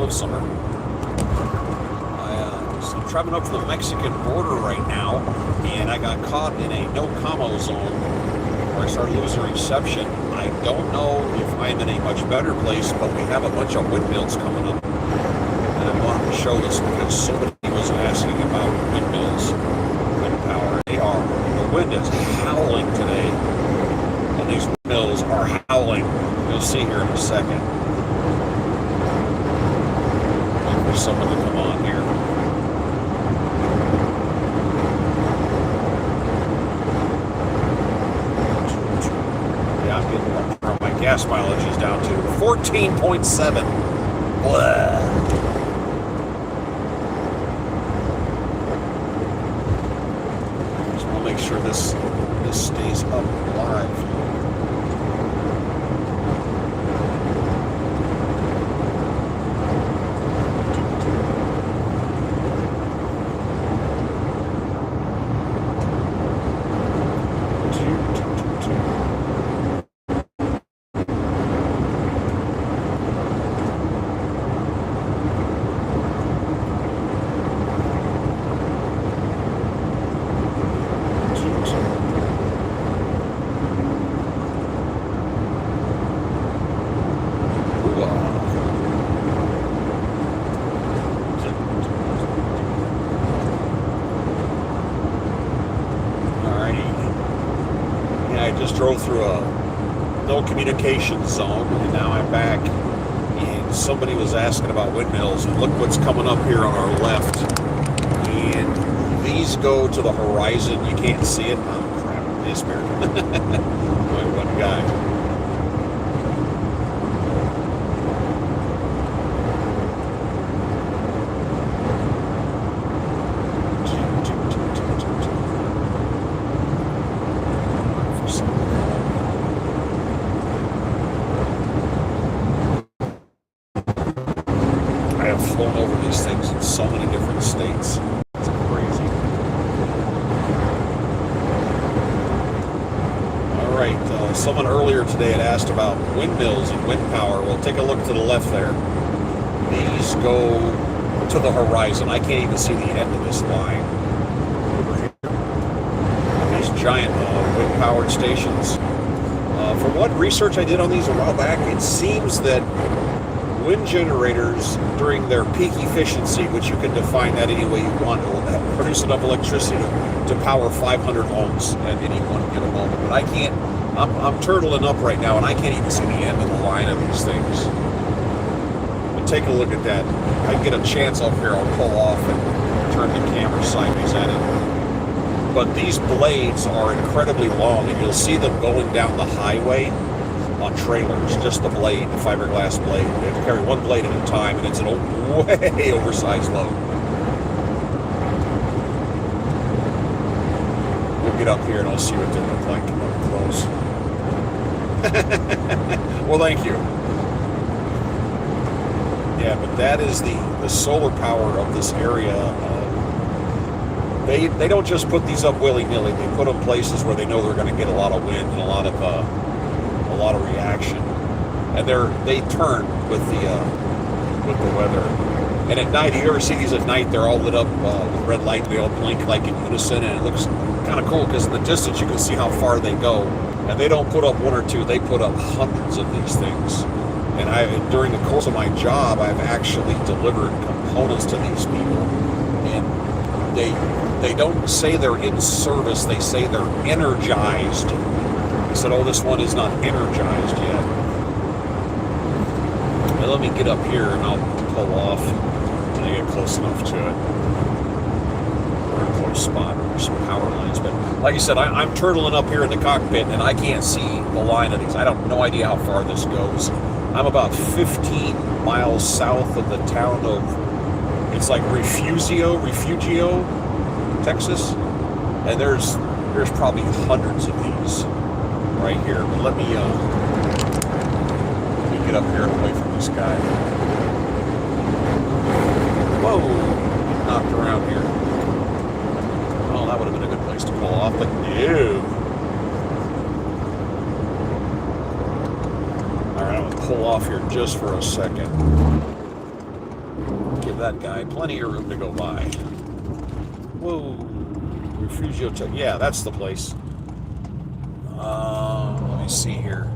of summer. I'm traveling up to the Mexican border right now, and I got caught in a no-commo zone where I started losing reception. I don't know if I'm in a much better place, but we have a bunch of windmills coming up. And I wanted to show this because somebody was asking about windmills, wind power. The wind is howling today, and these windmills are howling. You'll see here in a second. Wait for someone to come on here. My gas mileage is down to 14.7. Blah. Just want to make sure this stays up live. Drove through a no communication zone, and now I'm back, and somebody was asking about windmills, and look what's coming up here on our left, and these go to the horizon. You can't see it. Oh crap, this bear. Only one guy. Flown over these things in so many different states. It's crazy. All right, someone earlier today had asked about windmills and wind power. Well, take a look to the left there. These go to the horizon. I can't even see the end of this line over here. These giant wind-powered stations. From what research I did on these a while back, it seems that wind generators during their peak efficiency, which you can define that any way you want, will produce enough electricity to power 500 homes at any one given moment. But I can't, I'm turtling up right now, and I can't even see the end of the line of these things. But take a look at that. If I get a chance up here, I'll pull off and turn the camera sideways at it. But these blades are incredibly long, and you'll see them going down the highway on trailers, just the blade, the fiberglass blade. They have to carry one blade at a time, and it's an way oversized load. We'll get up here and I'll see what they look like up close. Well, thank you. Yeah, but that is the solar power of this area. They don't just put these up willy-nilly. They put them places where they know they're going to get a lot of wind and a lot of reaction, and they turn with the weather. And at night, you ever see these at night? They're all lit up with red light. They all blink like in unison, and it looks kind of cool because in the distance you can see how far they go. And they don't put up one or two; they put up hundreds of these things. And during the course of my job, I've actually delivered components to these people, and they don't say they're in service; they say they're energized. I said, oh, this one is not energized yet. Now let me get up here and I'll pull off when I get close enough to it. We're in a close spot. There's some power lines. But like I said, I'm turtling up here in the cockpit, and I can't see the line of these. I have no idea how far this goes. I'm about 15 miles south of the town of, it's like Refugio, Texas. And there's probably hundreds of these right here. But let me get up here and away from this guy. Whoa, knocked around here. Oh, that would have been a good place to pull off, but no. All right, I'm gonna pull off here just for a second. of that guy. Plenty of room to go by. Whoa. Refugio Tech. Yeah, that's the place. Let me see here.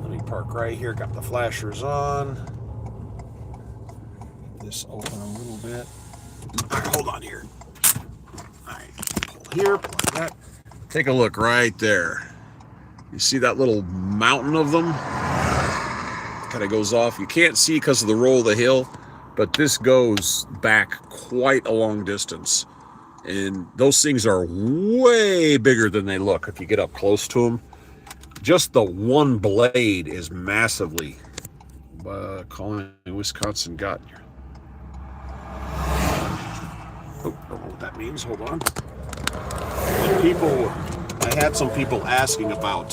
Let me park right here. Got the flashers on. Get this open a little bit. All right, hold on here. All right, pull here, pull like that. Take a look right there. You see that little mountain of them? Kind of goes off. You can't see because of the roll of the hill, but this goes back quite a long distance. And those things are way bigger than they look if you get up close to them. Just the one blade is massively. Calling Wisconsin got. Oh, I don't know what that means. Hold on. I had some people asking about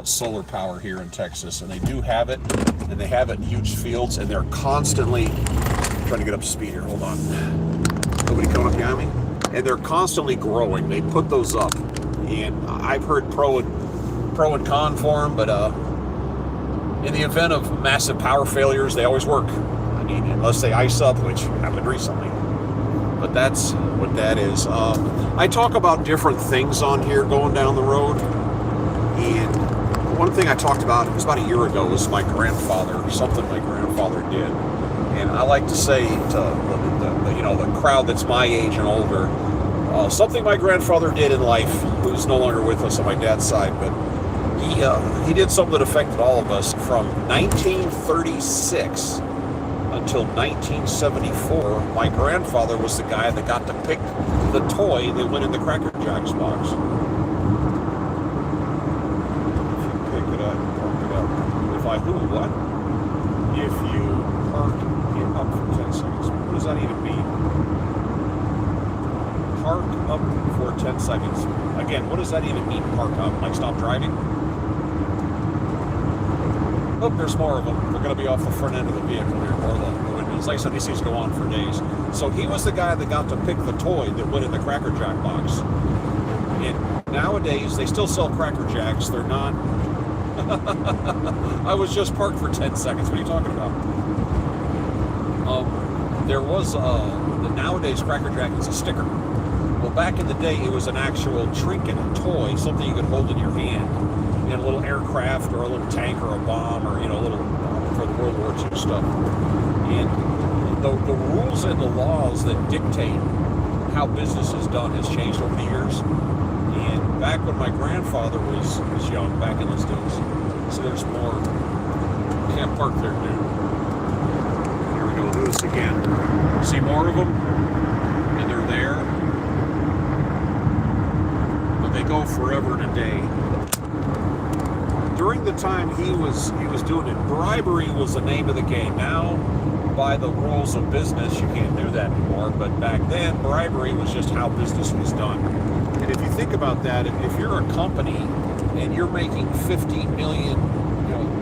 solar power here in Texas, and they do have it, and they have it in huge fields, and they're constantly trying to get up to speed here. Hold on. Nobody coming up behind me? And they're constantly growing. They put those up, and I've heard pro and con for them, but in the event of massive power failures, they always work. I mean, unless they ice up, which happened recently. But that's what that is. I talk about different things on here going down the road, and one thing I talked about, it was about a year ago, was my grandfather, something my grandfather did. And I like to say to the crowd that's my age and older, something my grandfather did in life, who's no longer with us on my dad's side, but he did something that affected all of us from 1936 until 1974. My grandfather was the guy that got to pick the toy that went in the Cracker Jacks box. If you park it up for 10 seconds, what does that even mean? Park up for 10 seconds. Again, what does that even mean, park up? Like stop driving? Oh, there's more of them. They're going to be off the front end of the vehicle here, or the windows. Like I said, these things go on for days. So he was the guy that got to pick the toy that went in the Cracker Jack box. And nowadays, they still sell Cracker Jacks. They're not... I was just parked for 10 seconds. What are you talking about? There was nowadays Cracker Jack is a sticker. Well, back in the day, it was an actual trinket, a toy, something you could hold in your hand, in a little aircraft or a little tank or a bomb or a little for the World War II stuff. And the rules and the laws that dictate how business is done has changed over the years. And back when my grandfather was young, back in those days, so there's more. Can't park there, dude. Here we go, do this again. See more of them? And they're there. But they go forever and a day. During the time he was doing it, bribery was the name of the game. Now, by the rules of business, you can't do that anymore. But back then, bribery was just how business was done. And if you think about that, if you're a company and you're making 50 million,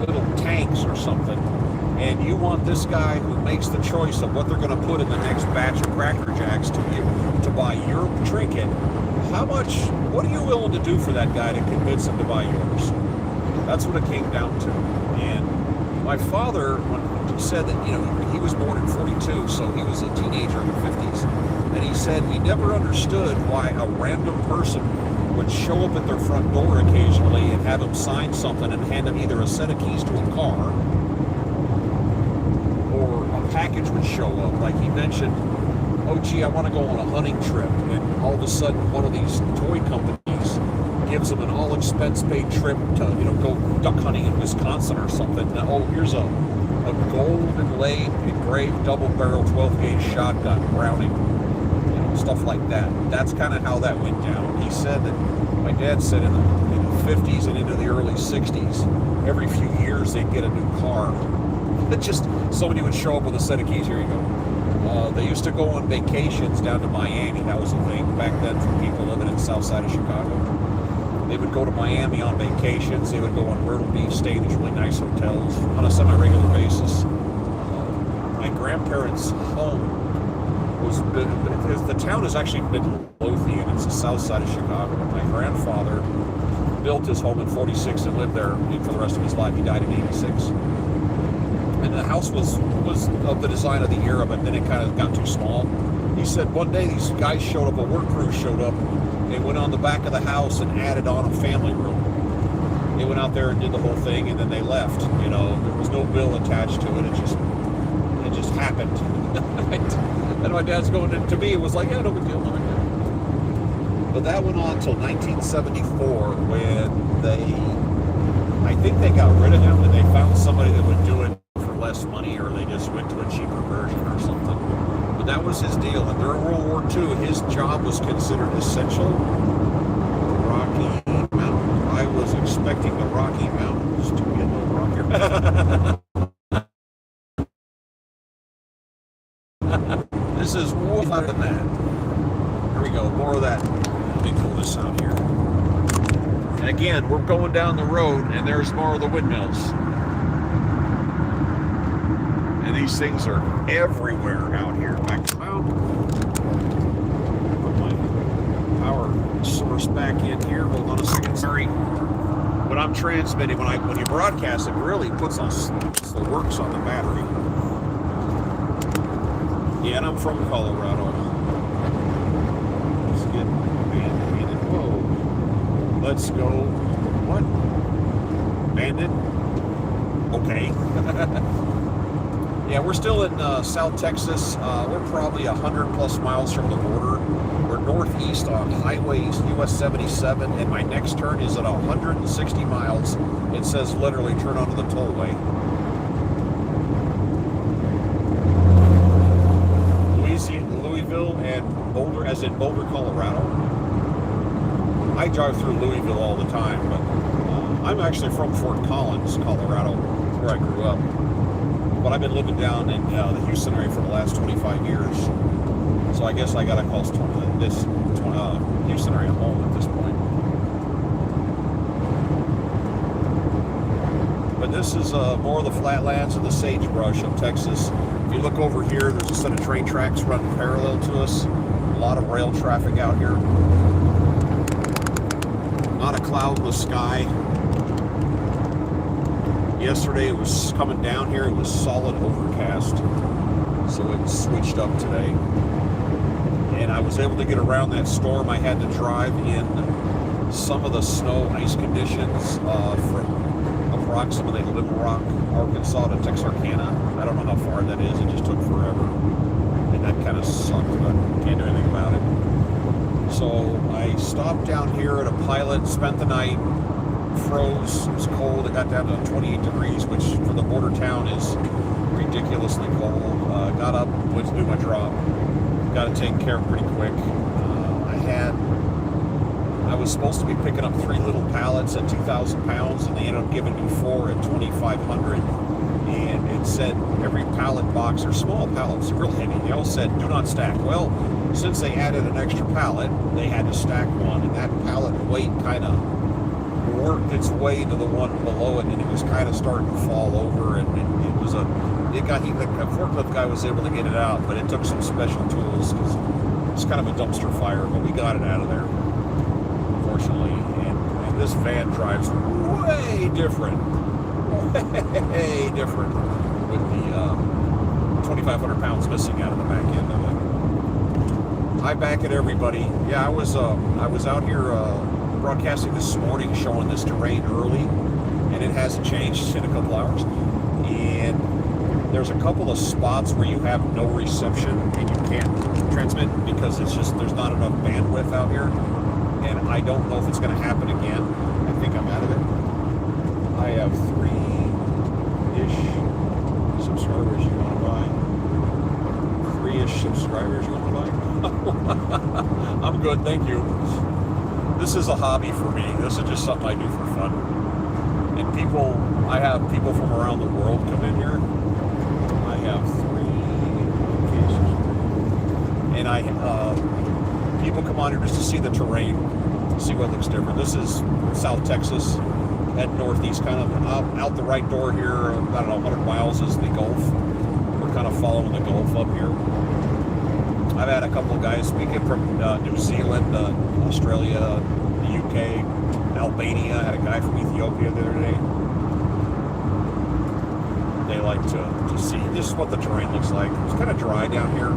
little tanks or something, and you want this guy who makes the choice of what they're going to put in the next batch of Cracker Jacks to buy your trinket, what are you willing to do for that guy to convince him to buy yours? That's what it came down to. And my father, when he said that, he was born in 42, so he was a teenager in the 50s. And he said he never understood why a random person would show up at their front door occasionally and have him sign something and hand him either a set of keys to a car, or a package would show up. Like he mentioned, oh gee, I want to go on a hunting trip, and all of a sudden one of these toy companies gives them an all-expense-paid trip to go duck hunting in Wisconsin or something. Now, oh, here's a gold inlaid engraved double-barrel 12-gauge shotgun Browning. Stuff like that. That's kind of how that went down. He said that, my dad said in the 50s and into the early 60s, every few years they'd get a new car. That just, somebody would show up with a set of keys, here you go. They used to go on vacations down to Miami. That was a thing back then for people living in the south side of Chicago. They would go to Miami on vacations. They would go on Myrtle Beach, stay in these really nice hotels on a semi-regular basis. My grandparents' home the town is actually Midlothian. It's the south side of Chicago. My grandfather built his home in 46 and lived there for the rest of his life. He died in 86. and the house was of the design of the era, but then it kind of got too small. He said one day these guys showed up, a work crew showed up, they went on the back of the house and added on a family room. They went out there and did the whole thing, and then they left. You know, there was no bill attached to it. It just happened. And my dad's going to me, it was like, yeah, no big deal. But that went on until 1974 when I think they got rid of him and they found somebody that would do it for less money, or they just went to a cheaper version or something. But that was his deal. And during World War II, his job was considered essential. Rocky Mountains. I was expecting the Rocky Mountains to be a little rockier. This is way better than that. Here we go, more of that. Let me pull this out here. And again, we're going down the road, and there's more of the windmills. And these things are everywhere out here. Back to mountain. Put my power source back in here. Hold on a second. Sorry. When I'm transmitting, when you broadcast, it really puts the works on the battery. Yeah, and I'm from Colorado. Let's get banded. Whoa. Let's go. What? Banded? Okay. Yeah, we're still in South Texas. We're probably 100 plus miles from the border. We're northeast on Highway US 77, and my next turn is at 160 miles. It says literally turn onto the tollway. Louisville and Boulder, as in Boulder, Colorado. I drive through Louisville all the time, but I'm actually from Fort Collins, Colorado, where I grew up. But I've been living down in the Houston area for the last 25 years. So I guess I gotta call this Houston area home at this point. But this is more of the flatlands and the sagebrush of Texas. If you look over here, there's a set of train tracks running parallel to us. A lot of rail traffic out here. Not a cloud in the sky. Yesterday it was coming down here, it was solid overcast. So it switched up today. And I was able to get around that storm. I had to drive in some of the snow ice conditions from approximately Little Rock, Arkansas to Texarkana. I don't know how far that is, it just took forever. And that kind of sucked, but can't do anything about it. So I stopped down here at a pilot, spent the night, froze, it was cold, it got down to 28 degrees, which for the border town is ridiculously cold. Got up, went to do my drop, got it taken care of pretty quick. I was supposed to be picking up 3 little pallets at 2,000 pounds, and they ended up giving me 4 at 2,500. And it said every pallet box, or small pallets, they're real heavy, they all said do not stack. Well, since they added an extra pallet, they had to stack one, and that pallet weight kind of worked its way to the one below it, and it was kind of starting to fall over, and the forklift guy was able to get it out, but it took some special tools because it's kind of a dumpster fire, but we got it out of there, fortunately. And this van drives way different with the 2,500 pounds missing out of the back end of it. I back it, everybody. Yeah, I was out here broadcasting this morning, showing this terrain early, and it hasn't changed in a couple hours. And there's a couple of spots where you have no reception and you can't transmit because there's not enough bandwidth out here. And I don't know if it's going to happen again. I think I'm out of it. I have 3-ish subscribers you want to buy. 3-ish subscribers you want to buy. I'm good, thank you. This is a hobby for me. This is just something I do for fun. And I have people from around the world come in here. I have 3 locations. And people come on here just to see the terrain, see what looks different. This is South Texas, head northeast, kind of out the right door here. I don't know, 100 miles is the Gulf. We're kind of following the Gulf up here. I've had a couple of guys speaking from New Zealand, Australia, the UK, Albania. I had a guy from Ethiopia the other day. they like to see. This is what the terrain looks like. It's kind of dry down here,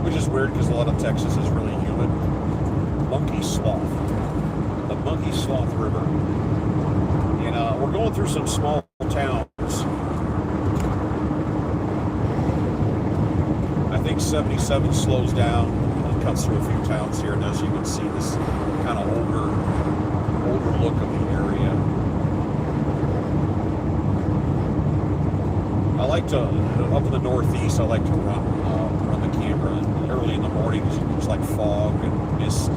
which is weird because a lot of Texas is really humid. Monkey Slough. The Monkey Slough River. And we're going through some small towns. I think 77 slows down and cuts through a few towns here, and as you can see, this kind of older look of the area. I like to, up in the Northeast, I like to run the camera, and early in the morning, it's like fog and mist,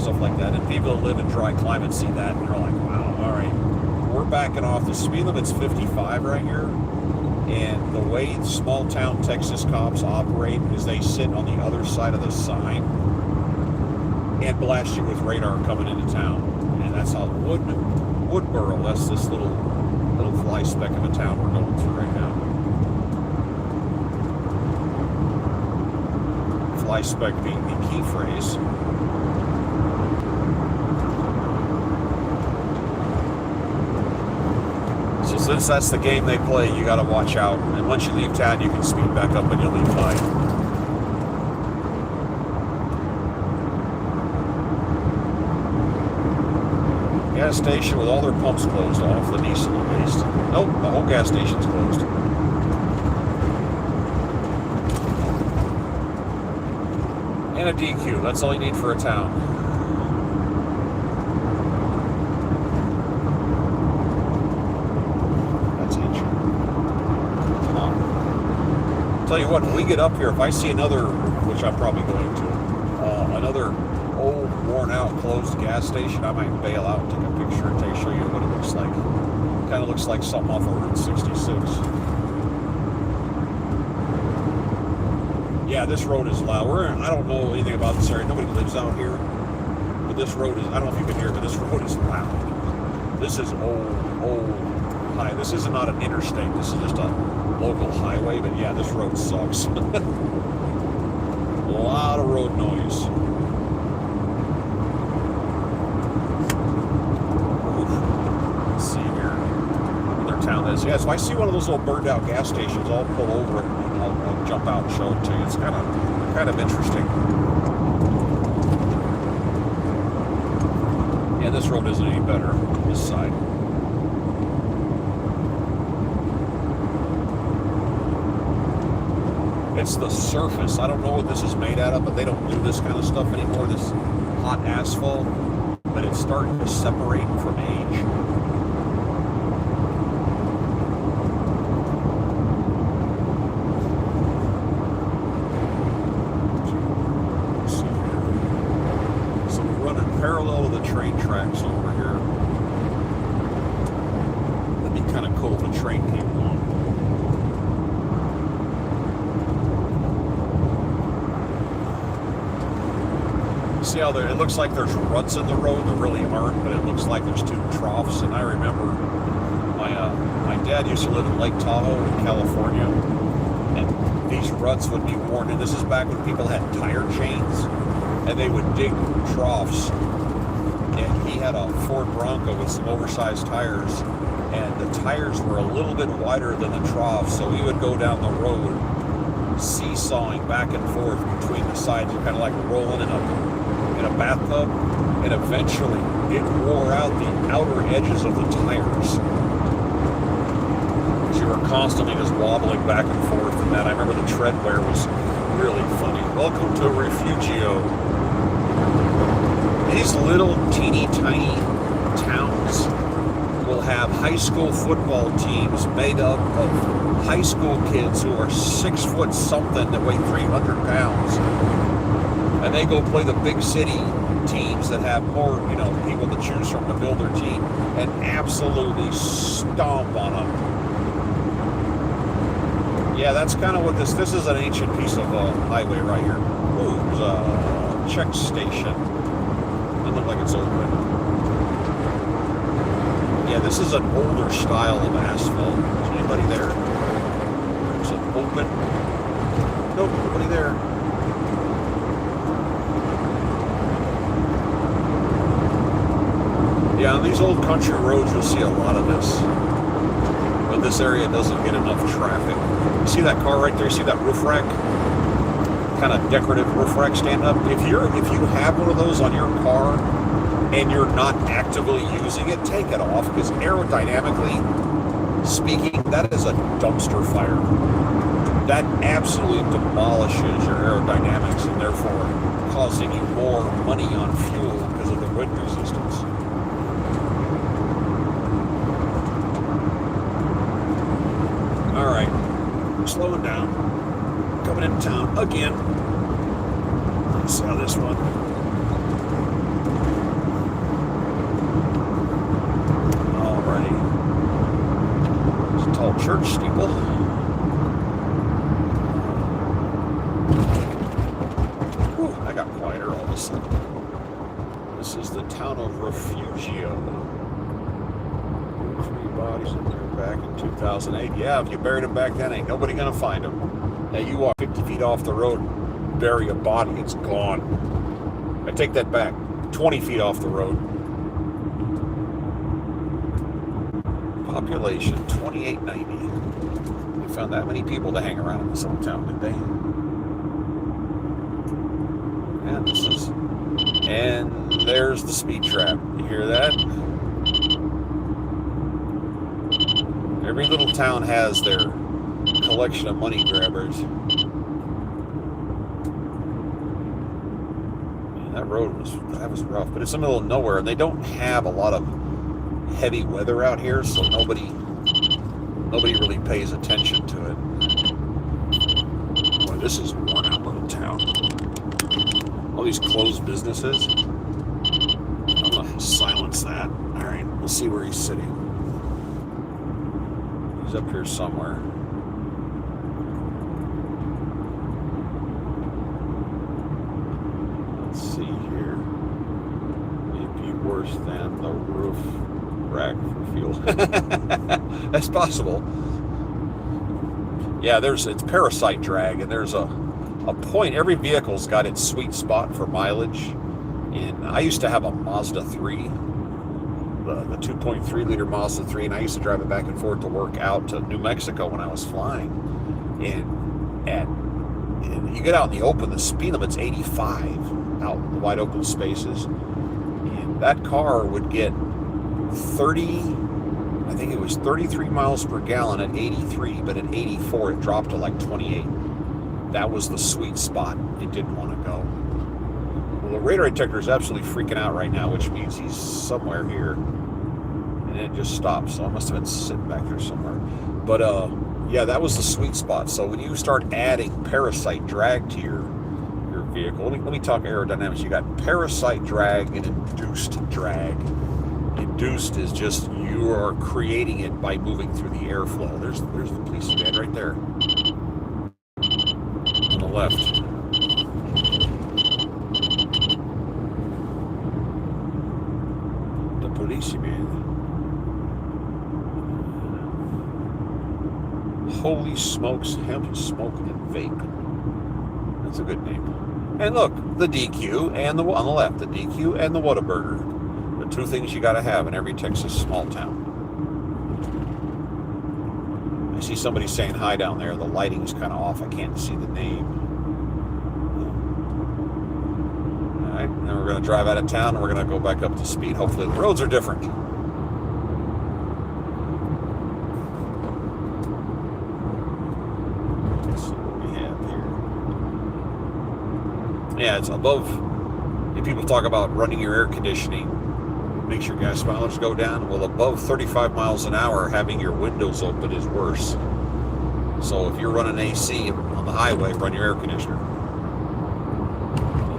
stuff like that, and people that live in dry climates see that, and they're like, wow, all right, we're backing off. The speed limit's 55 right here. And the way small town Texas cops operate is they sit on the other side of the sign and blast you with radar coming into town. And that's how Woodboro, that's this little fly speck of a town we're going through right now. Fly speck being the key phrase. So since that's the game they play, you got to watch out. And once you leave town, you can speed back up and you'll leave fine. Gas station with all their pumps closed off, the diesel at least. Nope, the whole gas station's closed. And a DQ, that's all you need for a town. Tell you what, when we get up here, if I see another, which I'm probably going to, another old, worn-out, closed gas station, I might bail out and take a picture and show you what it looks like. Kind of looks like something off of Route 66. Yeah, this road is loud. I don't know anything about this area. Nobody lives out here, but this road is, I don't know if you can hear it, but this road is loud. This is old high. This is not an interstate. This is just a local highway, but yeah, this road sucks. A lot of road noise. Oof. Let's see here. Another town is. Yeah, so I see one of those little burned out gas stations. I'll pull over it and I'll jump out and show it to you. It's kind of interesting. Yeah, this road isn't any better on this side. It's the surface. I don't know what this is made out of, but they don't do this kind of stuff anymore, this hot asphalt, but it's starting to separate from age. Let's see here. So we're running parallel to the train tracks over here. That'd be kind of cool if a train came along. See how it looks like there's ruts in the road. There really aren't, but it looks like there's two troughs. And I remember my dad used to live in Lake Tahoe in California, and these ruts would be worn. And this is back when people had tire chains, and they would dig troughs. And he had a Ford Bronco with some oversized tires, and the tires were a little bit wider than the troughs, so we would go down the road seesawing back and forth between the sides, kind of like rolling in a bathtub, and eventually it wore out the outer edges of the tires. You were constantly just wobbling back and forth, and that I remember the tread wear was really funny. Welcome to Refugio. These little teeny tiny towns will have high school football teams made up of high school kids who are 6 foot something that weigh 300 pounds. And they go play the big city teams that have more, people to choose from to build their team, and absolutely stomp on them. Yeah, that's kind of what this is an ancient piece of highway right here. Ooh, there's a check station. Doesn't look like it's open. Yeah, this is an older style of asphalt. Is anybody there? Is it open? Nope, nobody there. Yeah, on these old country roads, you'll see a lot of this. But this area doesn't get enough traffic. You see that car right there? You see that roof rack? Kind of decorative roof rack stand up. If you have one of those on your car and you're not actively using it, take it off, because aerodynamically speaking, that is a dumpster fire. That absolutely demolishes your aerodynamics and therefore causing you more money on fuel because of the wind resistance. All right, slowing down, coming into town again. Let's see how this one. Alrighty, it's a tall church steeple. Whew, I got quieter all of a sudden. This is the town of Refugio. 3 bodies in there back in 2008. Yeah, if you buried them back then, ain't nobody gonna find them. Now you walk 50 feet off the road, bury a body, it's gone. I take that back. 20 feet off the road. Population 2890. They found that many people to hang around in this little town, did they? And this is, and there's the speed trap. You hear that? Every little town has their collection of money grabbers. Man, that road was rough, but it's in the middle of nowhere, and they don't have a lot of heavy weather out here, so nobody really pays attention to it. Boy, this is a worn out little town. All these closed businesses. I'm gonna silence that. All right, we'll see where he's sitting. He's up here somewhere. Let's see here. Maybe worse than the roof rack for fuel. That's possible. Yeah, it's parasite drag, and there's a point. Every vehicle's got its sweet spot for mileage. And I used to have a Mazda 3. The 2.3 liter Mazda 3, and I used to drive it back and forth to work out to New Mexico when I was flying. And you get out in the open, the speed limit's 85 out in the wide open spaces. And that car would get 33 miles per gallon at 83, but at 84 it dropped to like 28. That was the sweet spot. It didn't want to go. Well, the radar detector is absolutely freaking out right now, which means he's somewhere here. And it just stopped, so I must have been sitting back there somewhere. But yeah, that was the sweet spot. So when you start adding parasite drag to your vehicle, let me talk aerodynamics. You got parasite drag and induced drag. Induced is just you are creating it by moving through the airflow. There's the police van right there on the left. The policeman. Holy smokes, hemp, smoke, and vape. That's a good name. And look, the DQ and on the left, the DQ and the Whataburger. The two things you got to have in every Texas small town. I see somebody saying hi down there. The lighting's kind of off. I can't see the name. All right, now we're going to drive out of town and we're going to go back up to speed. Hopefully the roads are different. Let's see what we have here. Yeah, it's above. People talk about running your air conditioning. Makes your gas mileage go down. Well, above 35 miles an hour, having your windows open is worse. So if you're running AC on the highway, run your air conditioner.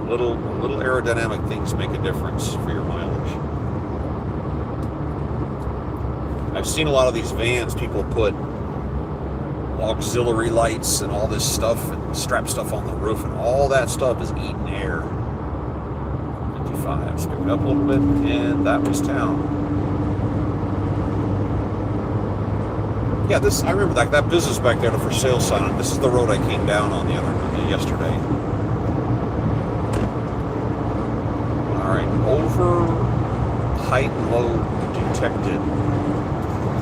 Little aerodynamic things make a difference for your mileage. I've seen a lot of these vans, people put auxiliary lights and all this stuff and strap stuff on the roof, and all that stuff is eating air. 55, let's pick it up a little bit, and that was town. Yeah, I remember that business back there, the for sale sign. This is the road I came down on yesterday. All right, over height load detected.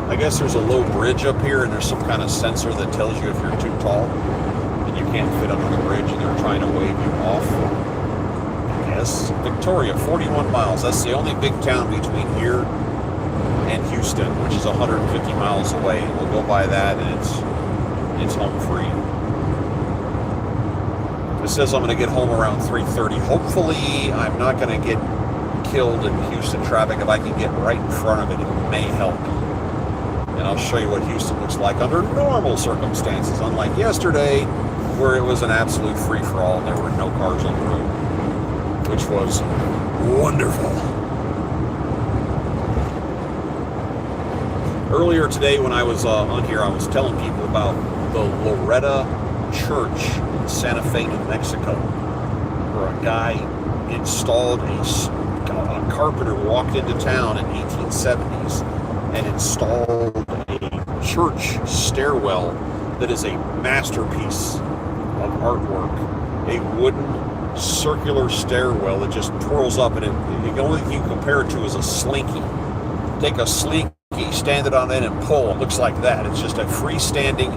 I guess there's a low bridge up here, and there's some kind of sensor that tells you if you're too tall and you can't fit under the bridge, and they're trying to wave you off. Yes, Victoria, 41 miles. That's the only big town between here and Houston, which is 150 miles away. We'll go by that, and it's home free. It says I'm going to get home around 3:30. Hopefully, I'm not going to get killed in Houston traffic. If I can get right in front of it, it may help. And I'll show you what Houston looks like under normal circumstances, unlike yesterday, where it was an absolute free-for-all and there were no cars on the road, which was wonderful. Earlier today when I was on here, I was telling people about the Loretta Church in Santa Fe, New Mexico, where a guy installed a carpenter walked into town in 1870s and installed a church stairwell that is a masterpiece of artwork. A wooden circular stairwell that just twirls up, and the only thing you can compare it to is a slinky. Take a slinky, stand it on it, and pull. It looks like that. It's just a freestanding,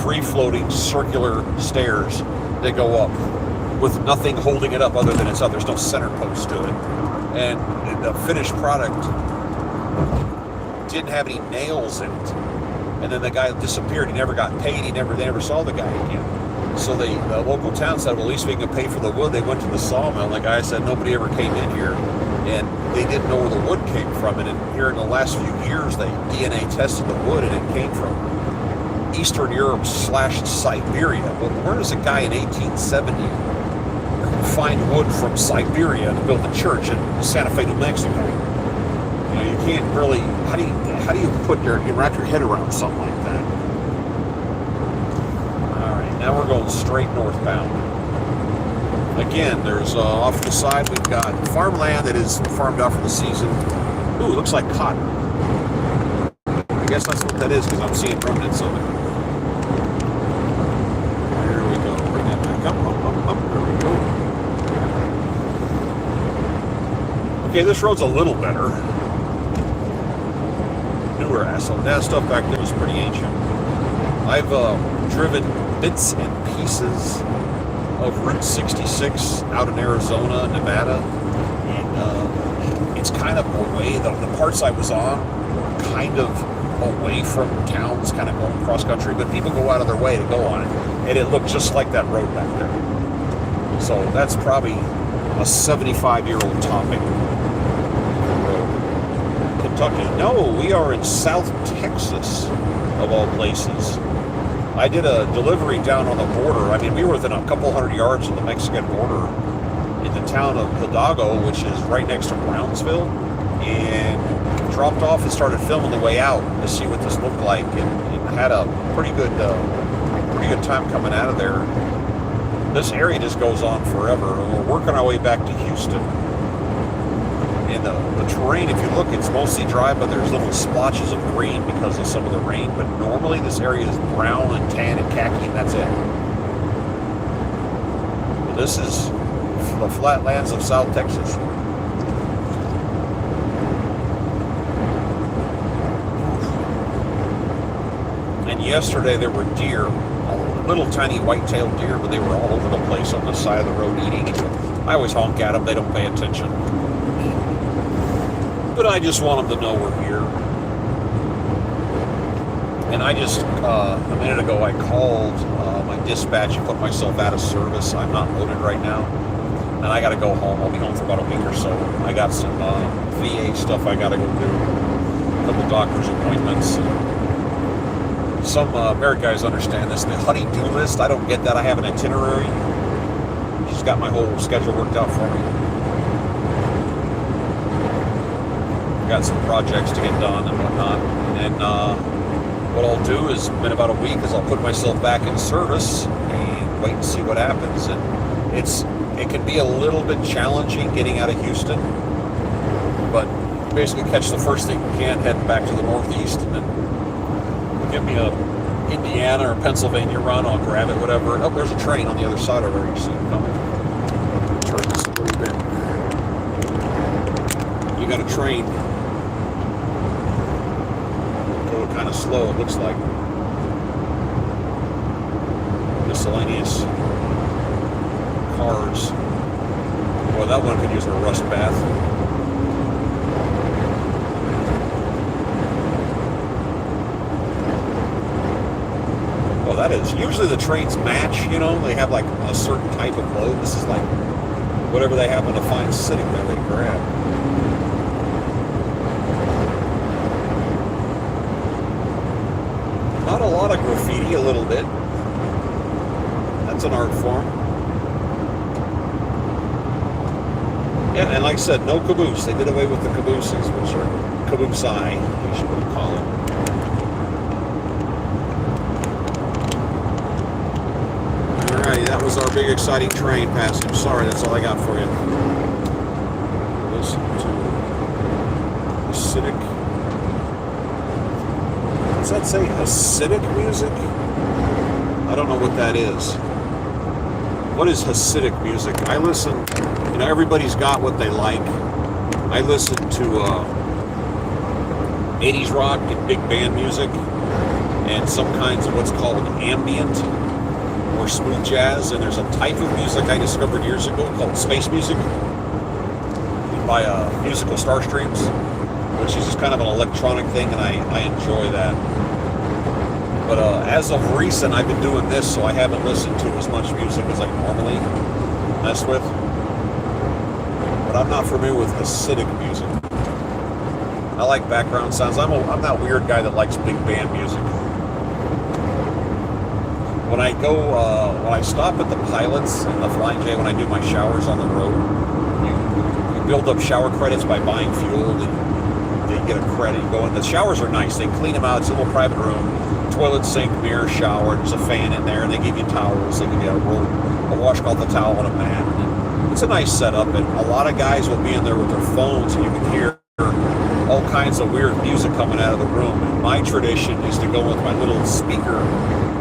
free-floating circular stairs that go up with nothing holding it up other than it's up. There's no center post to it. And the finished product didn't have any nails in it. And then the guy disappeared. He never got paid. They never saw the guy again. So the local town said, well, at least we can pay for the wood. They went to the sawmill. And the guy said nobody ever came in here. And they didn't know where the wood came from. And here in the last few years, they DNA tested the wood, and it came from Eastern Europe / Siberia. Well, where does a guy in 1870 find wood from Siberia to build a church in Santa Fe, New Mexico? You know, you can't really. How do you wrap your head around something like that? All right, now we're going straight northbound. Again, there's off to the side we've got farmland that is farmed out for the season. Ooh, it looks like cotton. I guess that's what that is because I'm seeing remnants of it. There we go. Bring that back up. There we go. Okay, this road's a little better. Newer asphalt. That stuff back there was pretty ancient. I've driven bits and pieces of Route 66 out in Arizona, Nevada, and it's kind of away. The parts I was on were kind of away from towns, kind of going cross country, but people go out of their way to go on it, and it looked just like that road back there. So that's probably a 75-year-old topic. Kentucky. No, we are in South Texas, of all places. I did a delivery down on the border. I mean, we were within a couple hundred yards of the Mexican border in the town of Hidalgo, which is right next to Brownsville, and dropped off and started filming the way out to see what this looked like, and had a pretty good time coming out of there. This area just goes on forever. We're working our way back to Houston. And the terrain, if you look, it's mostly dry, but there's little splotches of green because of some of the rain. But normally this area is brown and tan and khaki, and that's it. But this is the flatlands of South Texas. And yesterday there were deer, little tiny white-tailed deer, but they were all over the place on the side of the road eating. I always honk at them, they don't pay attention. But I just want them to know we're here. And I just, a minute ago, I called my dispatch and put myself out of service. I'm not loaded right now. And I got to go home. I'll be home for about a week or so. I got some VA stuff I got to go do. A couple doctor's appointments. Some married guys understand this. The honey-do list, I don't get that. I have an itinerary. She's got my whole schedule worked out for me. Got some projects to get done and whatnot, and what I'll do is in about a week is I'll put myself back in service and wait and see what happens. And it can be a little bit challenging getting out of Houston, but basically catch the first thing you can, head back to the northeast, and then give me a Indiana or Pennsylvania run, I'll grab it, whatever. Oh, there's a train on the other side over here, you see it coming. Turn this a little bit. You got a train. kind of slow, it looks like. Miscellaneous cars. Boy, that one could use a rust bath. Well, that is. Usually the trains match, you know, they have like a certain type of load. This is like whatever they happen to find sitting there, they grab. Not a lot of graffiti, a little bit. That's an art form. Yeah, and like I said, no caboose. They did away with the cabooses, which are caboose-I, you should call it. Alrighty, that was our big exciting train passing. Sorry, that's all I got for you. Listen to acidic. Does that say acidic music? I don't know what that is. What is Hasidic music? I listen, you know, everybody's got what they like. I listen to 80s rock and big band music and some kinds of what's called ambient or smooth jazz. And there's a type of music I discovered years ago called space music by Musical Starstreams, which is just kind of an electronic thing, and I enjoy that. But as of recent, I've been doing this, so I haven't listened to as much music as I normally mess with. But I'm not familiar with Hasidic music. I like background sounds. I'm that weird guy that likes big band music. When I stop at the pilots and the Flying J, when I do my showers on the road, you build up shower credits by buying fuel. You get a credit. You go in. The showers are nice. They clean them out. It's a little private room. Toilet, sink, mirror, shower. There's a fan in there, and they give you towels. They give you a washcloth, a towel, and a mat. And it's a nice setup, and a lot of guys will be in there with their phones, and you can hear all kinds of weird music coming out of the room. And my tradition is to go with my little speaker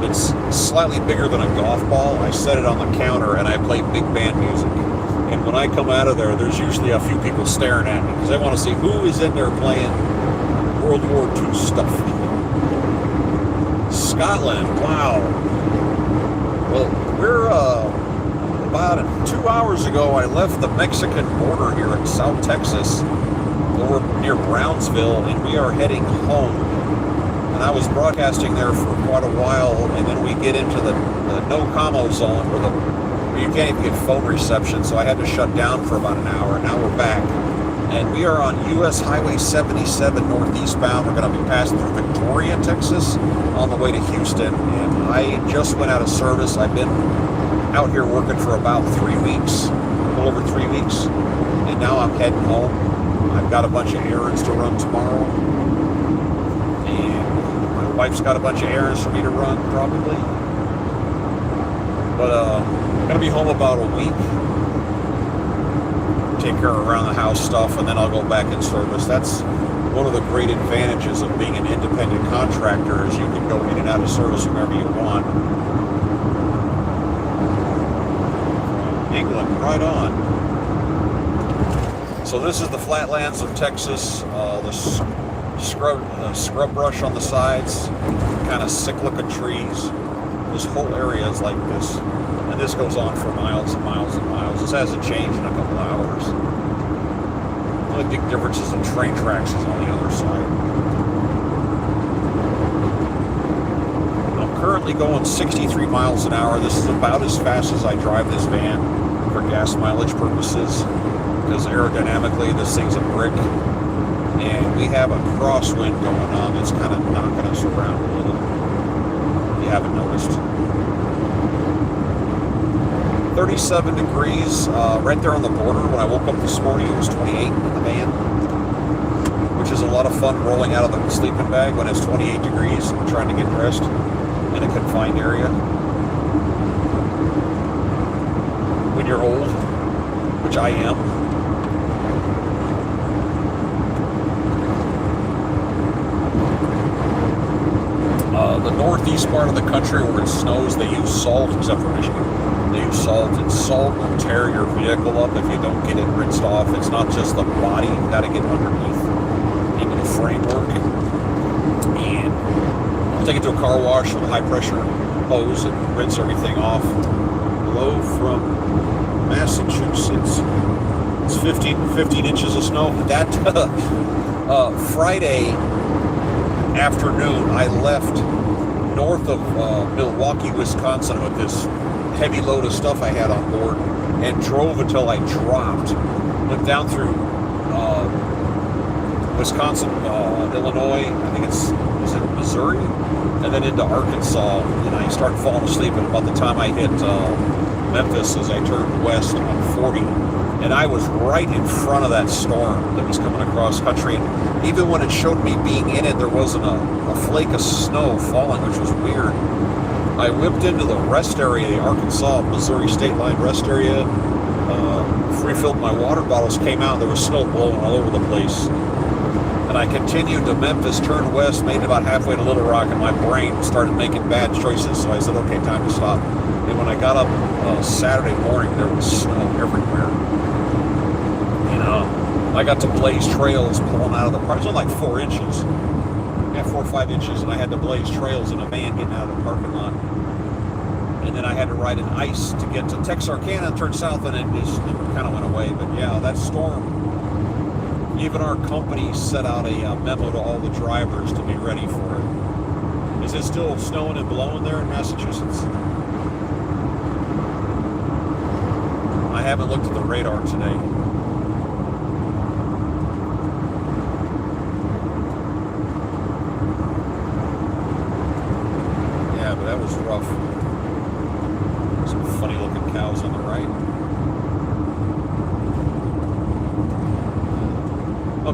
that's slightly bigger than a golf ball. I set it on the counter, and I play big band music. And when I come out of there, there's usually a few people staring at me because they want to see who is in there playing World War II stuff. Scotland, wow. Well, we're about 2 hours ago, I left the Mexican border here in South Texas, over near Brownsville, and we are heading home. And I was broadcasting there for quite a while, and then we get into the no-commo zone where you can't even get phone reception, so I had to shut down for about an hour, and now we're back. And we are on U.S. Highway 77 northeastbound. We're going to be passing through Victoria, Texas, on the way to Houston. And I just went out of service. I've been out here working for about 3 weeks, a little over 3 weeks. And now I'm heading home. I've got a bunch of errands to run tomorrow. And my wife's got a bunch of errands for me to run, probably. But I'm going to be home about a week. Take care of around the house stuff, and then I'll go back in service. That's one of the great advantages of being an independent contractor, is you can go in and out of service whenever you want. England, right on. So this is the flatlands of Texas. The scrub brush on the sides, kind of sick-looking trees. This whole area is like this. And this goes on for miles and miles and miles. This hasn't changed in a couple of hours. The only big difference is the train tracks is on the other side. I'm currently going 63 miles an hour. This is about as fast as I drive this van for gas mileage purposes, because aerodynamically this thing's a brick. And we have a crosswind going on that's kind of knocking us around a little. If you haven't noticed. 37 degrees, right there on the border. When I woke up this morning, it was 28 in the van, which is a lot of fun rolling out of the sleeping bag when it's 28 degrees and trying to get dressed in a confined area. When you're old, which I am. The northeast part of the country where it snows, they use salt, except for Michigan. They use salt, and salt will tear your vehicle up if you don't get it rinsed off. It's not just the body, you've got to get underneath, even the framework. and I'll take it to a car wash with a high pressure hose and rinse everything off. Hello from Massachusetts. It's 15 inches of snow. That Friday afternoon, I left north of Milwaukee, Wisconsin with this heavy load of stuff I had on board and drove until I dropped. Went down through Wisconsin, Illinois, I think is it Missouri? And then into Arkansas. And I started falling asleep, and about the time I hit Memphis as I turned west on 40. And I was right in front of that storm that was coming across country. And even when it showed me being in it, there wasn't a flake of snow falling, which was weird. I whipped into the rest area, the Arkansas-Missouri state line rest area, refilled my water bottles, came out, there was snow blowing all over the place. And I continued to Memphis, turned west, made it about halfway to Little Rock, and my brain started making bad choices. So I said, okay, time to stop. And when I got up Saturday morning, there was snow everywhere. I got to blaze trails pulling out of the park. It was only like 4 inches. Yeah, 4 or 5 inches, and I had to blaze trails in a van getting out of the parking lot. And then I had to ride an ice to get to Texarkana and turn south, and it kind of went away. But yeah, that storm, even our company set out a memo to all the drivers to be ready for it. Is it still snowing and blowing there in Massachusetts? I haven't looked at the radar today. Yeah, but that was rough. Some funny looking cows on the right.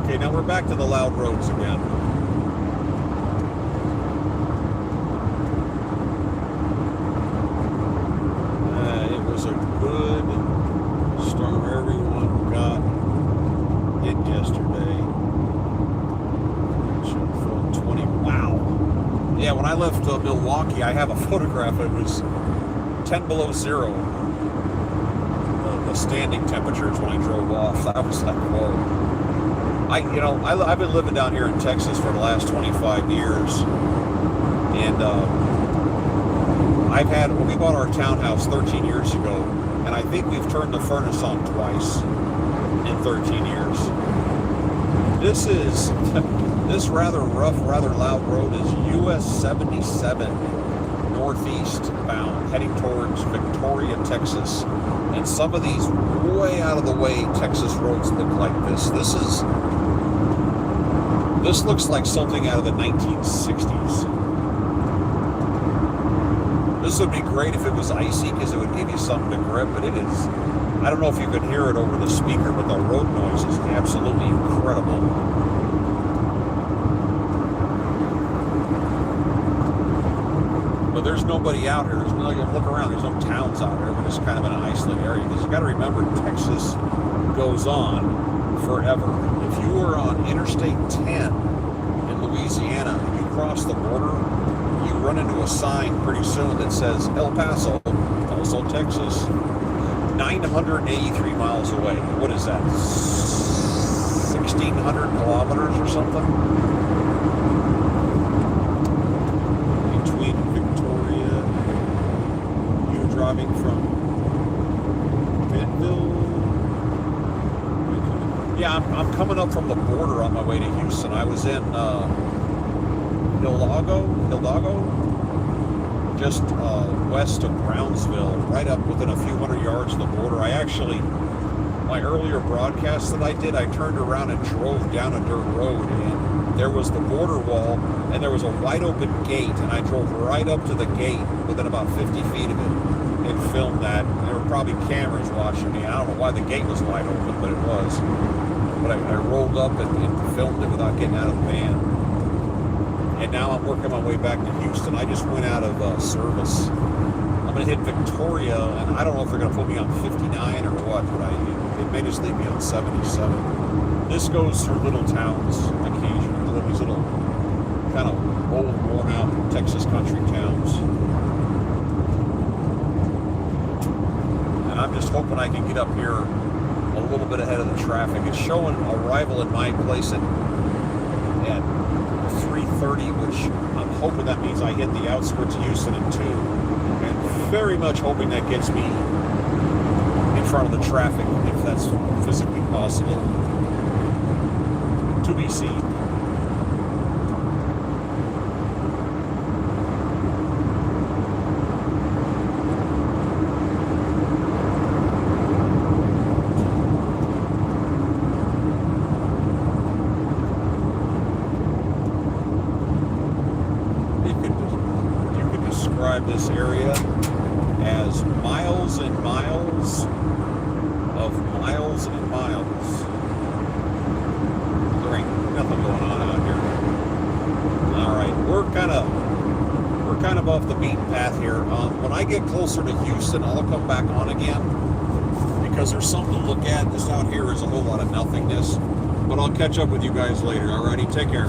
Okay, now we're back to the loud roads again. It was a good storm. Everyone got hit yesterday. 20. Wow. Yeah, when I left Milwaukee, I have a photograph. It was 10 below zero. The standing temperatures when I drove off. That was like, whoa. I've been living down here in Texas for the last 25 years, and we bought our townhouse 13 years ago, and I think we've turned the furnace on twice in 13 years. This rather rough, rather loud road is US 77 northeast bound, heading towards Victoria, Texas. And some of these way out of the way Texas roads look like this. This looks like something out of the 1960s. This would be great if it was icy because it would give you something to grip, but it is. I don't know if you could hear it over the speaker, but the road noise is absolutely incredible. But there's nobody out here. Look around. There's no towns out here. We're just kind of in an isolated area. Because you got to remember, Texas goes on forever. If you were on Interstate 10 in Louisiana and you cross the border, you run into a sign pretty soon that says El Paso, also Texas, 983 miles away. What is that? 1,600 kilometers or something? Driving from Windmill. Yeah, I'm coming up from the border on my way to Houston. I was in Hidalgo, just west of Brownsville, right up within a few hundred yards of the border. My earlier broadcast that I did, I turned around and drove down a dirt road, and there was the border wall, and there was a wide open gate, and I drove right up to the gate within about 50 feet of it. And filmed that. There were probably cameras watching me. I don't know why the gate was wide open, but it was. But I rolled up and filmed it without getting out of the van. And now I'm working my way back to Houston. I just went out of service. I'm going to hit Victoria, and I don't know if they're going to put me on 59 or what, but it may just leave me on 77. This goes through little towns occasionally, these little kind of old, worn-out Texas country towns. I'm just hoping I can get up here a little bit ahead of the traffic. It's showing arrival at my place at 3:30 30, which I'm hoping that means I hit the outskirts of Houston in 2. And very much hoping that gets me in front of the traffic, if that's physically possible. To be seen. This area as miles and miles of miles and miles. There ain't nothing going on out here. All right, we're kind of off the beaten path here. When I get closer to Houston, I'll come back on again because there's something to look at. This out here is a whole lot of nothingness. But I'll catch up with you guys later. Alrighty, take care.